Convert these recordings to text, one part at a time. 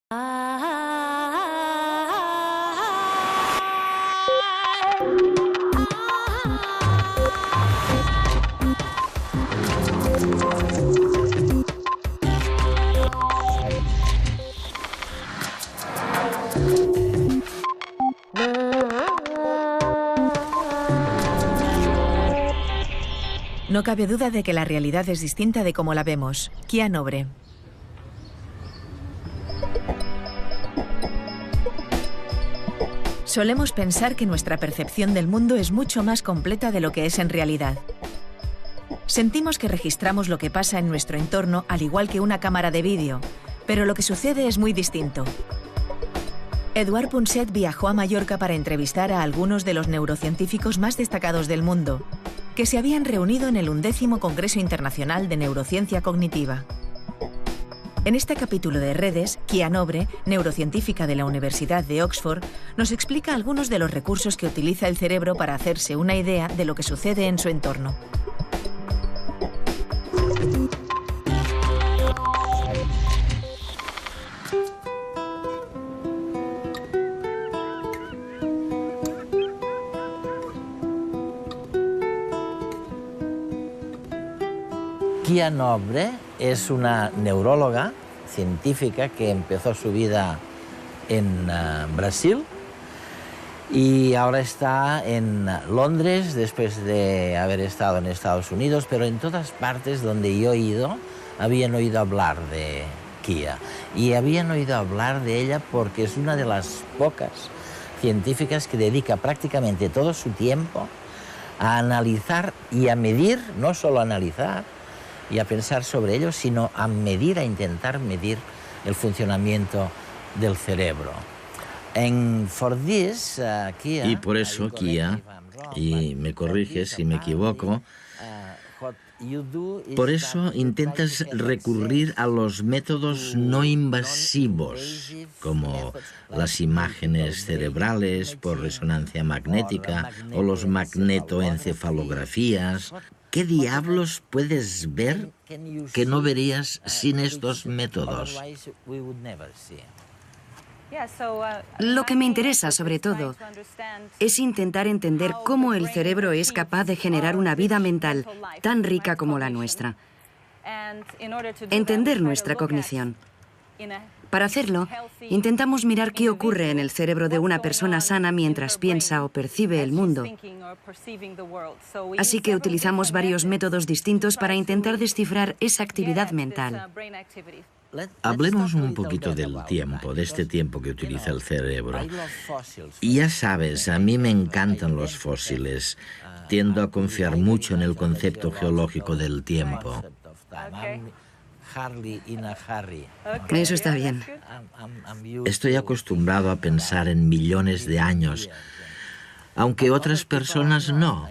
No cabe duda de que la realidad es distinta de cómo la vemos. Kia Nobre. Solemos pensar que nuestra percepción del mundo es mucho más completa de lo que es en realidad. Sentimos que registramos lo que pasa en nuestro entorno al igual que una cámara de vídeo, pero lo que sucede es muy distinto. Eduard Punset viajó a Mallorca para entrevistar a algunos de los neurocientíficos más destacados del mundo, que se habían reunido en el 11º Congreso Internacional de Neurociencia Cognitiva. En este capítulo de Redes, Kia Nobre, neurocientífica de la Universidad de Oxford, nos explica algunos de los recursos que utiliza el cerebro para hacerse una idea de lo que sucede en su entorno. Kia Nobre es una neuróloga científica que empezó su vida en Brasil y ahora está en Londres después de haber estado en Estados Unidos, pero en todas partes donde yo he ido habían oído hablar de Kia y habían oído hablar de ella porque es una de las pocas científicas que dedica prácticamente todo su tiempo a analizar y a medir, no solo a analizar, y a pensar sobre ello, sino a medir, a intentar medir el funcionamiento del cerebro. Y por eso Kia, y me corrige si me equivoco, por eso intentas recurrir a los métodos no invasivos, como las imágenes cerebrales por resonancia magnética o los magnetoencefalografías. ¿Qué diablos puedes ver que no verías sin estos métodos? Lo que me interesa, sobre todo, es intentar entender cómo el cerebro es capaz de generar una vida mental tan rica como la nuestra. Entender nuestra cognición. Para hacerlo, intentamos mirar qué ocurre en el cerebro de una persona sana mientras piensa o percibe el mundo. Así que utilizamos varios métodos distintos para intentar descifrar esa actividad mental. Hablemos un poquito del tiempo, de este tiempo que utiliza el cerebro. Y ya sabes, a mí me encantan los fósiles. Tiendo a confiar mucho en el concepto geológico del tiempo. Eso está bien. Estoy acostumbrado a pensar en millones de años, aunque otras personas no.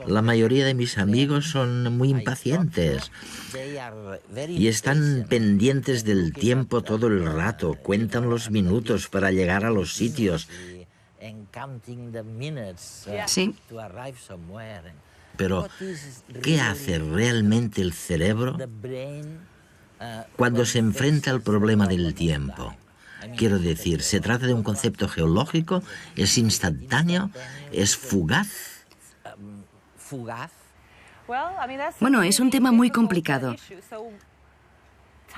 La mayoría de mis amigos son muy impacientes y están pendientes del tiempo todo el rato, cuentan los minutos para llegar a los sitios. Sí. Pero, ¿qué hace realmente el cerebro cuando se enfrenta al problema del tiempo? Quiero decir, ¿se trata de un concepto geológico? ¿Es instantáneo? ¿Es fugaz? Bueno, es un tema muy complicado.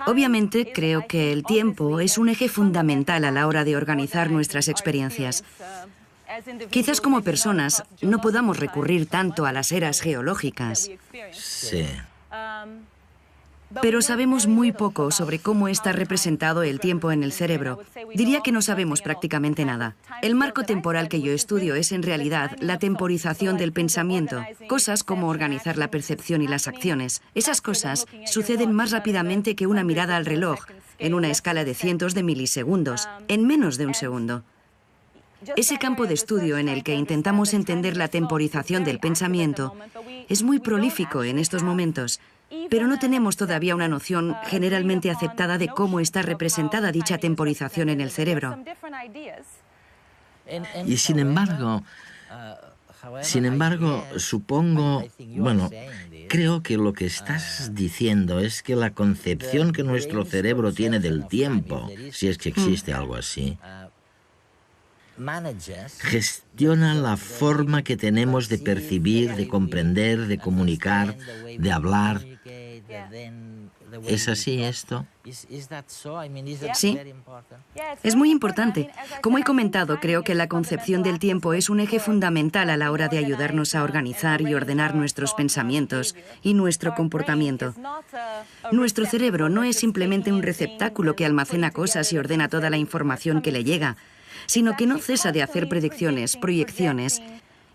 Obviamente, creo que el tiempo es un eje fundamental a la hora de organizar nuestras experiencias. Quizás como personas no podamos recurrir tanto a las eras geológicas. Sí. Pero sabemos muy poco sobre cómo está representado el tiempo en el cerebro. Diría que no sabemos prácticamente nada. El marco temporal que yo estudio es en realidad la temporización del pensamiento. Cosas como organizar la percepción y las acciones. Esas cosas suceden más rápidamente que una mirada al reloj, en una escala de cientos de milisegundos, en menos de un segundo. Ese campo de estudio en el que intentamos entender la temporización del pensamiento es muy prolífico en estos momentos. Pero no tenemos todavía una noción generalmente aceptada de cómo está representada dicha temporización en el cerebro. Y sin embargo, supongo, bueno, Creo que lo que estás diciendo es que la concepción que nuestro cerebro tiene del tiempo, si es que existe algo así, gestiona la forma que tenemos de percibir, de comprender, de comunicar, de hablar. ¿Es así esto? Sí, es muy importante. Como he comentado, creo que la concepción del tiempo es un eje fundamental a la hora de ayudarnos a organizar y ordenar nuestros pensamientos y nuestro comportamiento. Nuestro cerebro no es simplemente un receptáculo que almacena cosas y ordena toda la información que le llega, sino que no cesa de hacer predicciones, proyecciones,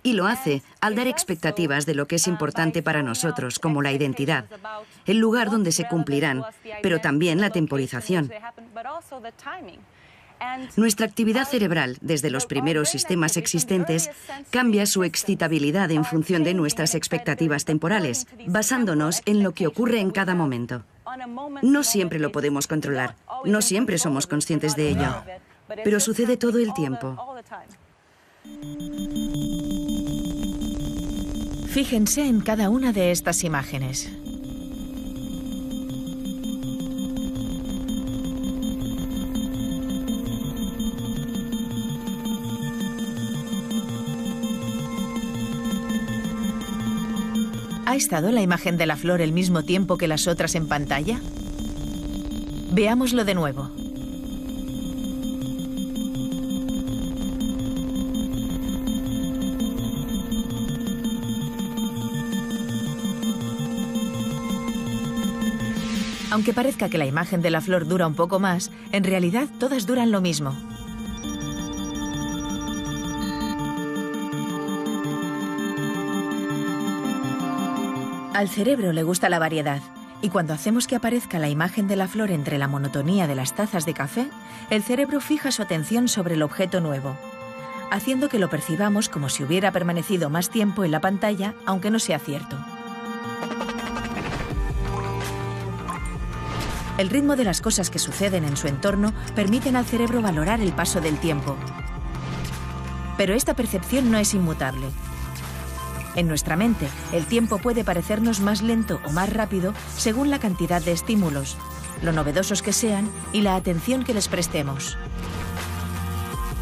y lo hace al dar expectativas de lo que es importante para nosotros, como la identidad, el lugar donde se cumplirán, pero también la temporización. Nuestra actividad cerebral, desde los primeros sistemas existentes, cambia su excitabilidad en función de nuestras expectativas temporales, basándonos en lo que ocurre en cada momento. No siempre lo podemos controlar, no siempre somos conscientes de ello, pero sucede todo el tiempo. Fíjense en cada una de estas imágenes. ¿Ha estado la imagen de la flor el mismo tiempo que las otras en pantalla? Veámoslo de nuevo. Aunque parezca que la imagen de la flor dura un poco más, en realidad todas duran lo mismo. Al cerebro le gusta la variedad, y cuando hacemos que aparezca la imagen de la flor entre la monotonía de las tazas de café, el cerebro fija su atención sobre el objeto nuevo, haciendo que lo percibamos como si hubiera permanecido más tiempo en la pantalla, aunque no sea cierto. El ritmo de las cosas que suceden en su entorno permiten al cerebro valorar el paso del tiempo. Pero esta percepción no es inmutable. En nuestra mente, el tiempo puede parecernos más lento o más rápido según la cantidad de estímulos, lo novedosos que sean y la atención que les prestemos.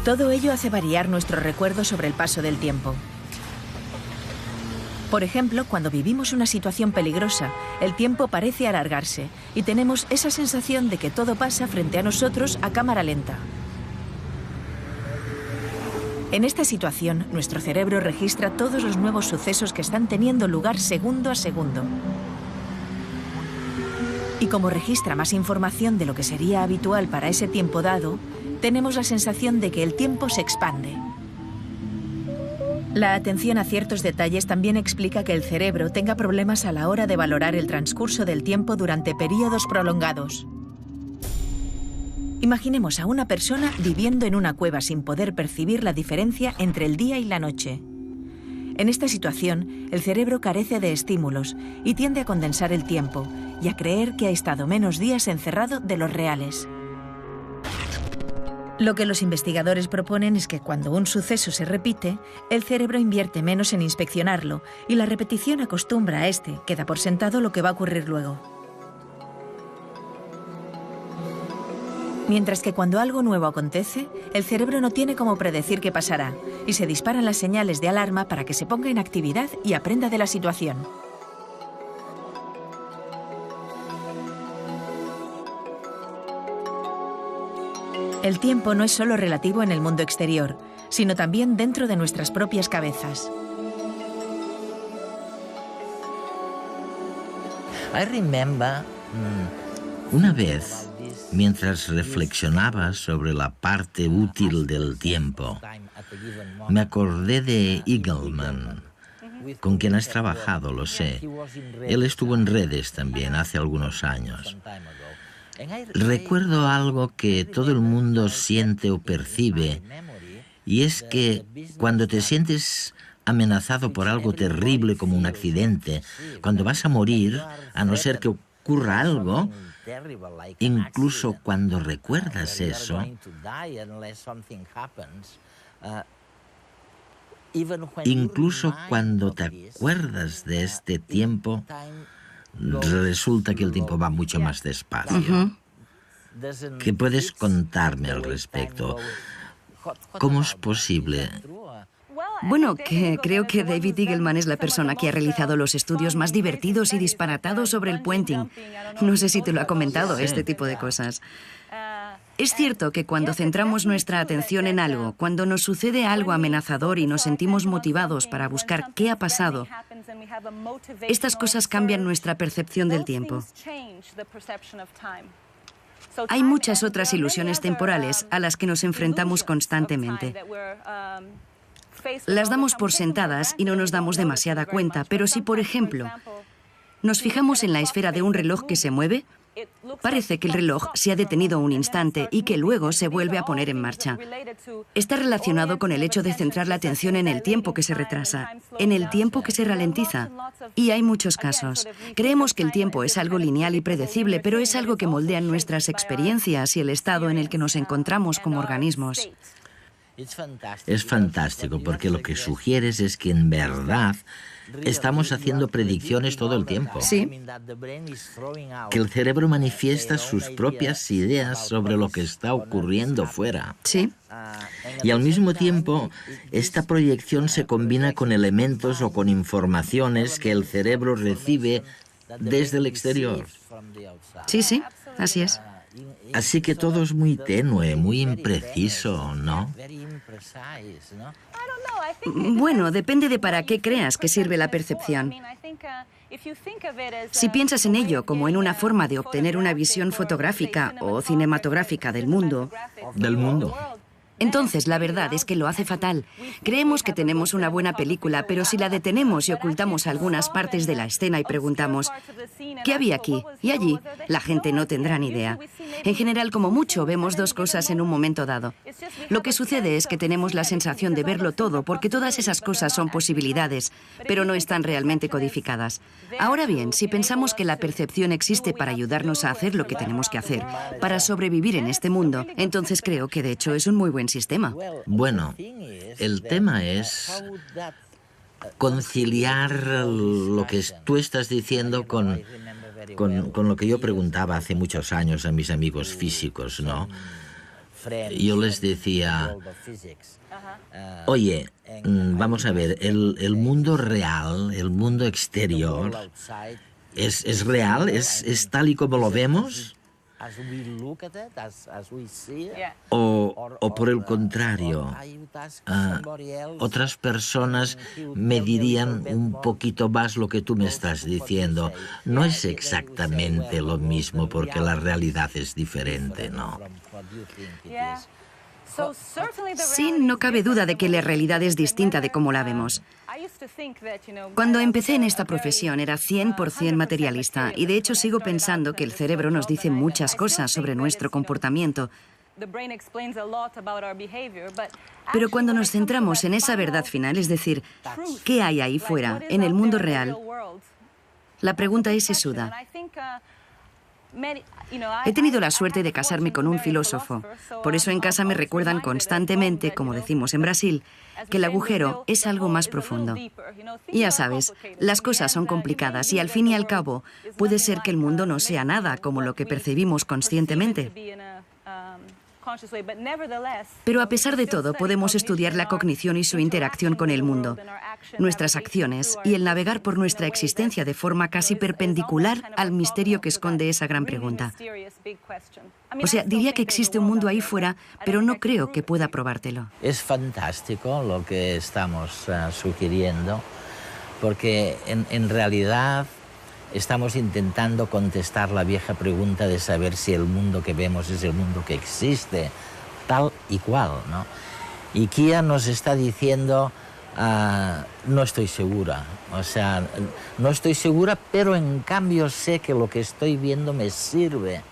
Todo ello hace variar nuestro recuerdo sobre el paso del tiempo. Por ejemplo, cuando vivimos una situación peligrosa, el tiempo parece alargarse y tenemos esa sensación de que todo pasa frente a nosotros a cámara lenta. En esta situación, nuestro cerebro registra todos los nuevos sucesos que están teniendo lugar segundo a segundo. Y como registra más información de lo que sería habitual para ese tiempo dado, tenemos la sensación de que el tiempo se expande. La atención a ciertos detalles también explica que el cerebro tenga problemas a la hora de valorar el transcurso del tiempo durante periodos prolongados. Imaginemos a una persona viviendo en una cueva sin poder percibir la diferencia entre el día y la noche. En esta situación, el cerebro carece de estímulos y tiende a condensar el tiempo y a creer que ha estado menos días encerrado de los reales. Lo que los investigadores proponen es que cuando un suceso se repite, el cerebro invierte menos en inspeccionarlo y la repetición acostumbra a este, que da por sentado lo que va a ocurrir luego. Mientras que cuando algo nuevo acontece, el cerebro no tiene cómo predecir qué pasará y se disparan las señales de alarma para que se ponga en actividad y aprenda de la situación. El tiempo no es solo relativo en el mundo exterior, sino también dentro de nuestras propias cabezas. Una vez, mientras reflexionaba sobre la parte útil del tiempo, me acordé de Eagleman, con quien has trabajado, lo sé. Él estuvo en redes también hace algunos años. Recuerdo algo que todo el mundo siente o percibe, y es que cuando te sientes amenazado por algo terrible como un accidente, cuando vas a morir, a no ser que ocurra algo, incluso cuando recuerdas eso, Incluso cuando te acuerdas de este tiempo, resulta que el tiempo va mucho más despacio. ¿Qué puedes contarme al respecto? ¿Cómo es posible? Bueno, que creo que David Eagleman es la persona que ha realizado los estudios más divertidos y disparatados sobre el puenting. No sé si te lo ha comentado, este tipo de cosas. Es cierto que cuando centramos nuestra atención en algo, cuando nos sucede algo amenazador y nos sentimos motivados para buscar qué ha pasado, estas cosas cambian nuestra percepción del tiempo. Hay muchas otras ilusiones temporales a las que nos enfrentamos constantemente. Las damos por sentadas y no nos damos demasiada cuenta, pero si, por ejemplo, nos fijamos en la esfera de un reloj que se mueve, parece que el reloj se ha detenido un instante y que luego se vuelve a poner en marcha. Está relacionado con el hecho de centrar la atención en el tiempo que se retrasa, en el tiempo que se ralentiza. Y hay muchos casos. Creemos que el tiempo es algo lineal y predecible, pero es algo que moldea nuestras experiencias y el estado en el que nos encontramos como organismos. Es fantástico porque lo que sugieres es que en verdad estamos haciendo predicciones todo el tiempo. Sí. Que el cerebro manifiesta sus propias ideas sobre lo que está ocurriendo fuera. Sí. Y al mismo tiempo, esta proyección se combina con elementos o con informaciones que el cerebro recibe desde el exterior. Sí, sí, así es. Así que todo es muy tenue, muy impreciso, ¿no? Bueno, depende de para qué creas que sirve la percepción. Si piensas en ello como en una forma de obtener una visión fotográfica o cinematográfica del mundo, entonces la verdad es que lo hace fatal. Creemos que tenemos una buena película, pero si la detenemos y ocultamos algunas partes de la escena y preguntamos ¿qué había aquí y allí?, la gente no tendrá ni idea. En general, como mucho, vemos dos cosas en un momento dado. Lo que sucede es que tenemos la sensación de verlo todo porque todas esas cosas son posibilidades, pero no están realmente codificadas. Ahora bien, si pensamos que la percepción existe para ayudarnos a hacer lo que tenemos que hacer, para sobrevivir en este mundo, entonces creo que de hecho es un muy buen sistema. Bueno, el tema es conciliar lo que tú estás diciendo con lo que yo preguntaba hace muchos años a mis amigos físicos, ¿no? Yo les decía, oye, vamos a ver, el mundo real, el mundo exterior, ¿es real? ¿Es tal y como lo vemos? O por el contrario, otras personas me dirían un poquito más lo que tú me estás diciendo. No es exactamente lo mismo porque la realidad es diferente, ¿no? Sí, no cabe duda de que la realidad es distinta de cómo la vemos. Cuando empecé en esta profesión era 100% materialista y de hecho sigo pensando que el cerebro nos dice muchas cosas sobre nuestro comportamiento. Pero cuando nos centramos en esa verdad final, es decir, ¿qué hay ahí fuera, en el mundo real? La pregunta es sesuda. He tenido la suerte de casarme con un filósofo. Por eso en casa me recuerdan constantemente, como decimos en Brasil, que el agujero es algo más profundo. Y ya sabes, las cosas son complicadas y al fin y al cabo puede ser que el mundo no sea nada como lo que percibimos conscientemente. Pero a pesar de todo, podemos estudiar la cognición y su interacción con el mundo, nuestras acciones y el navegar por nuestra existencia de forma casi perpendicular al misterio que esconde esa gran pregunta. O sea, diría que existe un mundo ahí fuera, pero no creo que pueda probártelo. Es fantástico lo que estamos sugiriendo, porque en realidad estamos intentando contestar la vieja pregunta de saber si el mundo que vemos es el mundo que existe, tal y cual, ¿no? Y Kia nos está diciendo, no estoy segura, o sea, no estoy segura, pero en cambio sé que lo que estoy viendo me sirve.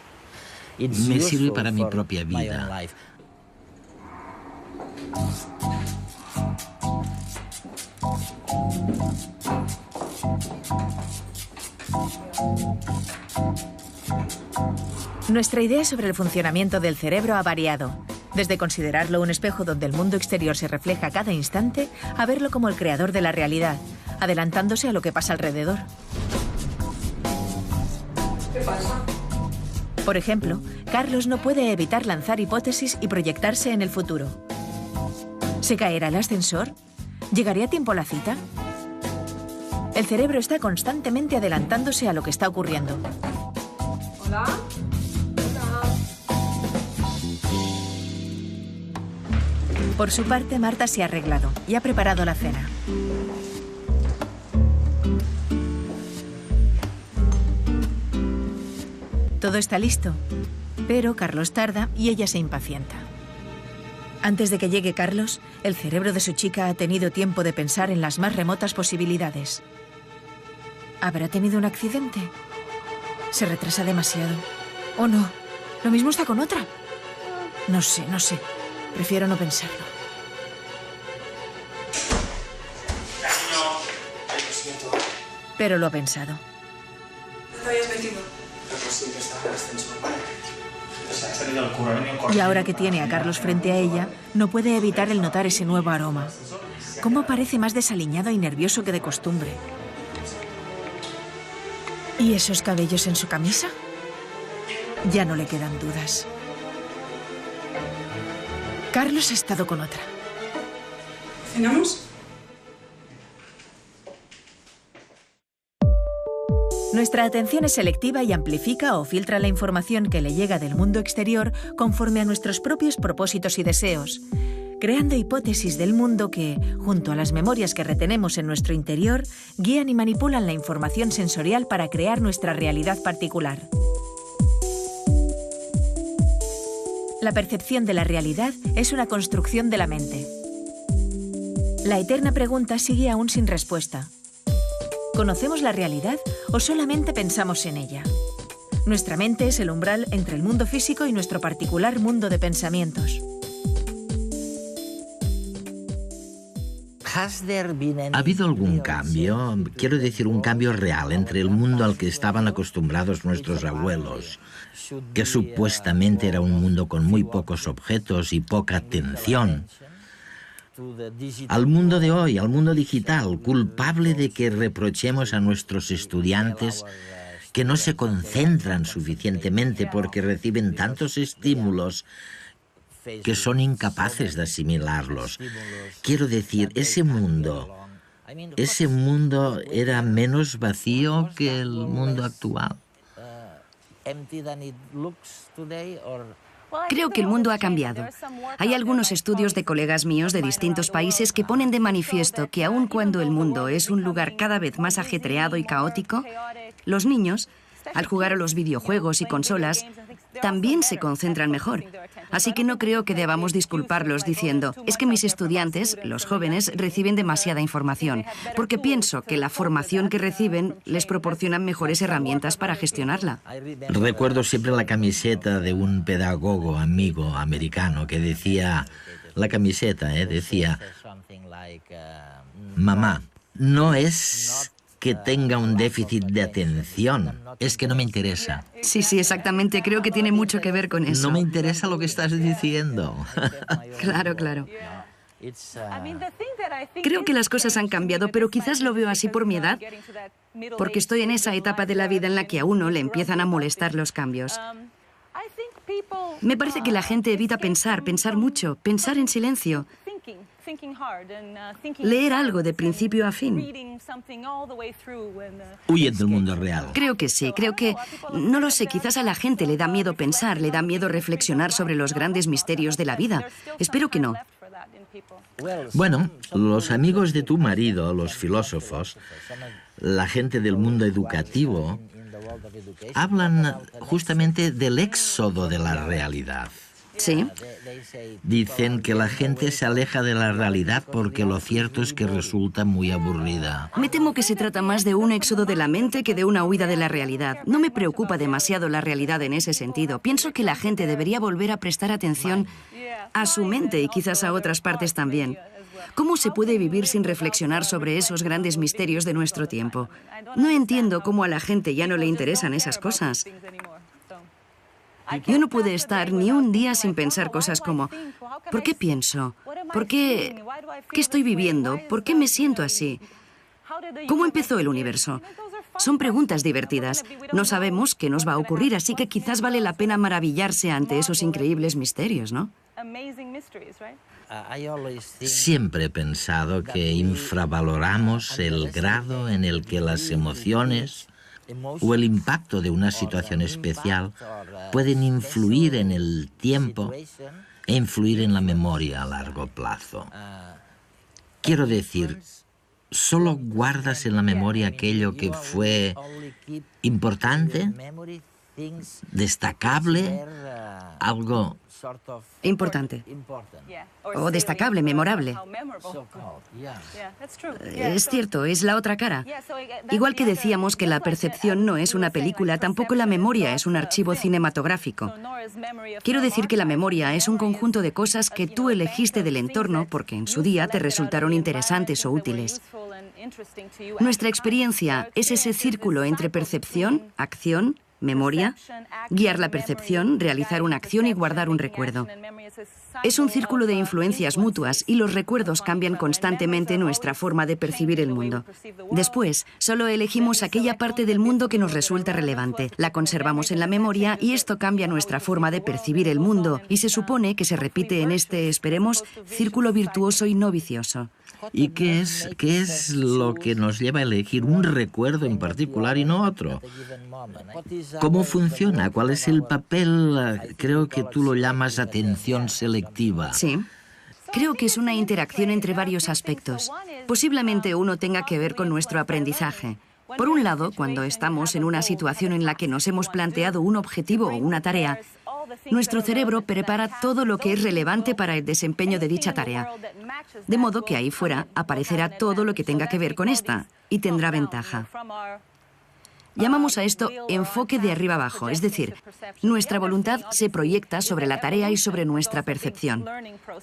Me sirve para mi propia vida. Nuestra idea sobre el funcionamiento del cerebro ha variado. Desde considerarlo un espejo donde el mundo exterior se refleja a cada instante, a verlo como el creador de la realidad, adelantándose a lo que pasa alrededor. ¿Qué pasa? Por ejemplo, Carlos no puede evitar lanzar hipótesis y proyectarse en el futuro. ¿Se caerá el ascensor? ¿Llegaré a tiempo a la cita? El cerebro está constantemente adelantándose a lo que está ocurriendo. Hola. Por su parte, Marta se ha arreglado y ha preparado la cena. Todo está listo, pero Carlos tarda y ella se impacienta. Antes de que llegue Carlos, el cerebro de su chica ha tenido tiempo de pensar en las más remotas posibilidades. ¿Habrá tenido un accidente? Se retrasa demasiado. ¿O no? ¿Lo mismo está con otra? No sé. Prefiero no pensarlo. Pero lo ha pensado. ¿Dónde habías metido? Y ahora que tiene a Carlos frente a ella, no puede evitar el notar ese nuevo aroma. ¿Cómo parece más desaliñado y nervioso que de costumbre? ¿Y esos cabellos en su camisa? Ya no le quedan dudas. Carlos ha estado con otra. ¿Cenamos? Nuestra atención es selectiva y amplifica o filtra la información que le llega del mundo exterior conforme a nuestros propios propósitos y deseos, creando hipótesis del mundo que, junto a las memorias que retenemos en nuestro interior, guían y manipulan la información sensorial para crear nuestra realidad particular. La percepción de la realidad es una construcción de la mente. La eterna pregunta sigue aún sin respuesta. ¿Conocemos la realidad o solamente pensamos en ella? Nuestra mente es el umbral entre el mundo físico y nuestro particular mundo de pensamientos. ¿Ha habido algún cambio? Quiero decir, un cambio real entre el mundo al que estaban acostumbrados nuestros abuelos, que supuestamente era un mundo con muy pocos objetos y poca atención, al mundo de hoy, al mundo digital, culpable de que reprochemos a nuestros estudiantes que no se concentran suficientemente porque reciben tantos estímulos que son incapaces de asimilarlos? Quiero decir, ese mundo era menos vacío que el mundo actual. Creo que el mundo ha cambiado. Hay algunos estudios de colegas míos de distintos países que ponen de manifiesto que aun cuando el mundo es un lugar cada vez más ajetreado y caótico, los niños, al jugar a los videojuegos y consolas, también se concentran mejor. Así que no creo que debamos disculparlos diciendo, es que mis estudiantes, los jóvenes, reciben demasiada información, porque pienso que la formación que reciben les proporciona mejores herramientas para gestionarla. Recuerdo siempre la camiseta de un pedagogo amigo americano que decía, decía, mamá, no es que tenga un déficit de atención, es que no me interesa. Sí, exactamente. Creo que tiene mucho que ver con eso. No me interesa lo que estás diciendo. Claro. Creo que las cosas han cambiado, pero quizás lo veo así por mi edad, porque estoy en esa etapa de la vida en la que a uno le empiezan a molestar los cambios. Me parece que la gente evita pensar mucho, pensar en silencio. Leer algo de principio a fin. Huyen del mundo real. Creo que sí, no lo sé, quizás a la gente le da miedo pensar, le da miedo reflexionar sobre los grandes misterios de la vida. Espero que no. Bueno, los amigos de tu marido, los filósofos, la gente del mundo educativo, hablan justamente del éxodo de la realidad. Sí. Dicen que la gente se aleja de la realidad porque lo cierto es que resulta muy aburrida. Me temo que se trata más de un éxodo de la mente que de una huida de la realidad. No me preocupa demasiado la realidad en ese sentido. Pienso que la gente debería volver a prestar atención a su mente y quizás a otras partes también. ¿Cómo se puede vivir sin reflexionar sobre esos grandes misterios de nuestro tiempo? No entiendo cómo a la gente ya no le interesan esas cosas. Yo no pude estar ni un día sin pensar cosas como, ¿por qué pienso? ¿Por qué? ¿Qué estoy viviendo? ¿Por qué me siento así? ¿Cómo empezó el universo? Son preguntas divertidas. No sabemos qué nos va a ocurrir, así que quizás vale la pena maravillarse ante esos increíbles misterios, ¿no? Siempre he pensado que infravaloramos el grado en el que las emociones o el impacto de una situación especial pueden influir en el tiempo e influir en la memoria a largo plazo. Quiero decir, ¿solo guardas en la memoria aquello que fue importante, destacable, algo Importante. O destacable, memorable? Es cierto, es la otra cara. Igual que decíamos que la percepción no es una película, tampoco la memoria es un archivo cinematográfico. Quiero decir que la memoria es un conjunto de cosas que tú elegiste del entorno porque en su día te resultaron interesantes o útiles. Nuestra experiencia es ese círculo entre percepción, acción, memoria, guiar la percepción, realizar una acción y guardar un recuerdo. Es un círculo de influencias mutuas y los recuerdos cambian constantemente nuestra forma de percibir el mundo. Después, solo elegimos aquella parte del mundo que nos resulta relevante, la conservamos en la memoria y esto cambia nuestra forma de percibir el mundo y se supone que se repite en este, esperemos, círculo virtuoso y no vicioso. ¿Y qué es lo que nos lleva a elegir un recuerdo en particular y no otro? ¿Cómo funciona? ¿Cuál es el papel? Creo que tú lo llamas atención selectiva. Sí. Creo que es una interacción entre varios aspectos. Posiblemente uno tenga que ver con nuestro aprendizaje. Por un lado, cuando estamos en una situación en la que nos hemos planteado un objetivo o una tarea, nuestro cerebro prepara todo lo que es relevante para el desempeño de dicha tarea. De modo que ahí fuera aparecerá todo lo que tenga que ver con esta y tendrá ventaja. Llamamos a esto enfoque de arriba abajo, es decir, nuestra voluntad se proyecta sobre la tarea y sobre nuestra percepción.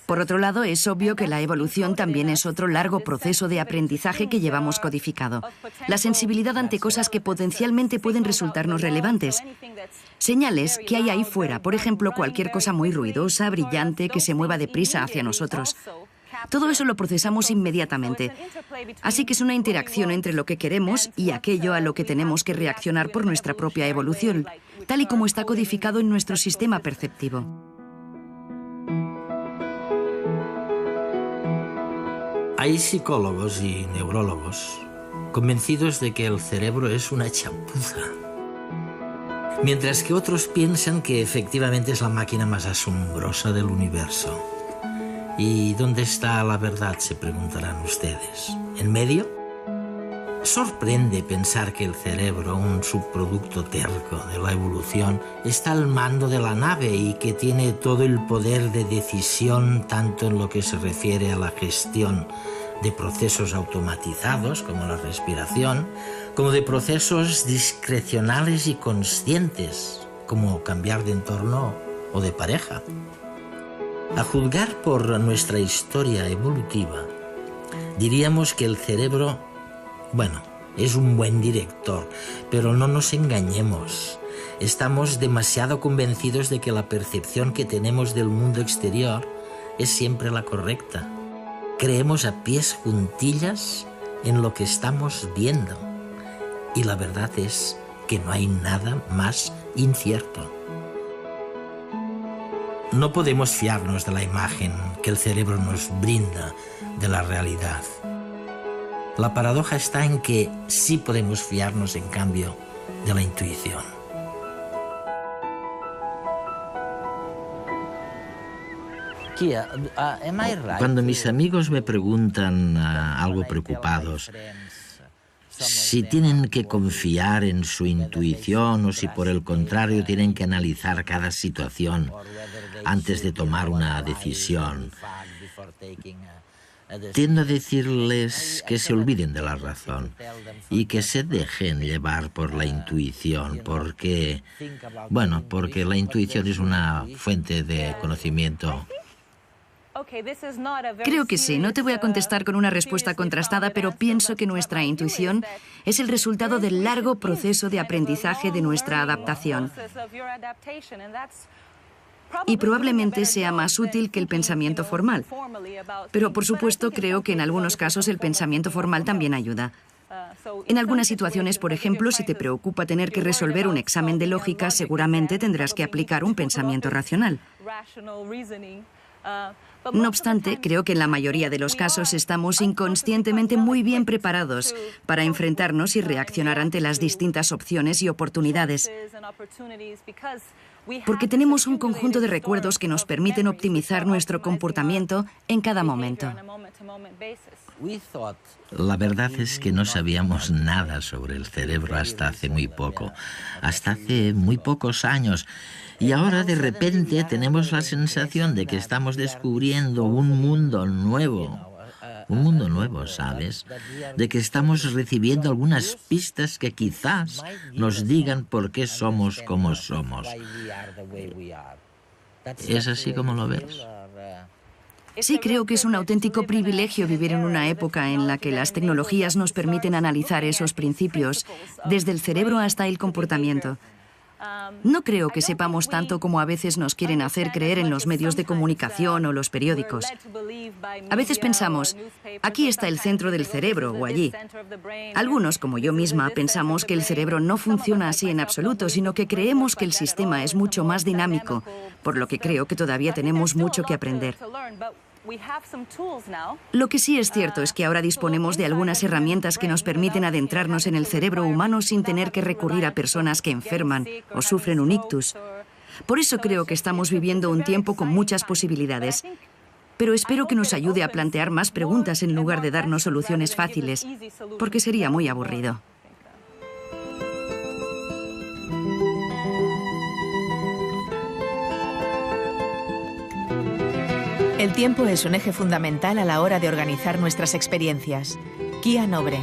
Por otro lado, es obvio que la evolución también es otro largo proceso de aprendizaje que llevamos codificado. La sensibilidad ante cosas que potencialmente pueden resultarnos relevantes. Señales que hay ahí fuera, por ejemplo, cualquier cosa muy ruidosa, brillante, que se mueva deprisa hacia nosotros. Todo eso lo procesamos inmediatamente. Así que es una interacción entre lo que queremos y aquello a lo que tenemos que reaccionar por nuestra propia evolución, tal y como está codificado en nuestro sistema perceptivo. Hay psicólogos y neurólogos convencidos de que el cerebro es una chapuza, mientras que otros piensan que efectivamente es la máquina más asombrosa del universo. ¿Y dónde está la verdad?, se preguntarán ustedes. ¿En medio? Sorprende pensar que el cerebro, un subproducto terco de la evolución, está al mando de la nave y que tiene todo el poder de decisión tanto en lo que se refiere a la gestión de procesos automatizados como la respiración, como de procesos discrecionales y conscientes como cambiar de entorno o de pareja. A juzgar por nuestra historia evolutiva, diríamos que el cerebro, es un buen director, pero no nos engañemos. Estamos demasiado convencidos de que la percepción que tenemos del mundo exterior es siempre la correcta. Creemos a pies juntillas en lo que estamos viendo. Y la verdad es que no hay nada más incierto. No podemos fiarnos de la imagen que el cerebro nos brinda de la realidad. La paradoja está en que sí podemos fiarnos, en cambio, de la intuición. Cuando mis amigos me preguntan, algo preocupados, si tienen que confiar en su intuición o si por el contrario tienen que analizar cada situación antes de tomar una decisión, tiendo a decirles que se olviden de la razón y que se dejen llevar por la intuición, porque la intuición es una fuente de conocimiento Creo que sí, no te voy a contestar con una respuesta contrastada, pero pienso que nuestra intuición es el resultado del largo proceso de aprendizaje de nuestra adaptación. Y probablemente sea más útil que el pensamiento formal. Pero, por supuesto, creo que en algunos casos el pensamiento formal también ayuda. En algunas situaciones, por ejemplo, si te preocupa tener que resolver un examen de lógica, seguramente tendrás que aplicar un pensamiento racional. No obstante, creo que en la mayoría de los casos estamos inconscientemente muy bien preparados para enfrentarnos y reaccionar ante las distintas opciones y oportunidades, porque tenemos un conjunto de recuerdos que nos permiten optimizar nuestro comportamiento en cada momento. La verdad es que no sabíamos nada sobre el cerebro hasta hace muy poco, hasta hace muy pocos años. Y ahora de repente tenemos la sensación de que estamos descubriendo un mundo nuevo, ¿sabes? De que estamos recibiendo algunas pistas que quizás nos digan por qué somos como somos. ¿Es así como lo ves? Sí, creo que es un auténtico privilegio vivir en una época en la que las tecnologías nos permiten analizar esos principios, desde el cerebro hasta el comportamiento. No creo que sepamos tanto como a veces nos quieren hacer creer en los medios de comunicación o los periódicos. A veces pensamos, aquí está el centro del cerebro o allí. Algunos, como yo misma, pensamos que el cerebro no funciona así en absoluto, sino que creemos que el sistema es mucho más dinámico, por lo que creo que todavía tenemos mucho que aprender. Lo que sí es cierto es que ahora disponemos de algunas herramientas que nos permiten adentrarnos en el cerebro humano sin tener que recurrir a personas que enferman o sufren un ictus. Por eso creo que estamos viviendo un tiempo con muchas posibilidades. Pero espero que nos ayude a plantear más preguntas en lugar de darnos soluciones fáciles, porque sería muy aburrido. El tiempo es un eje fundamental a la hora de organizar nuestras experiencias. Kia Nobre.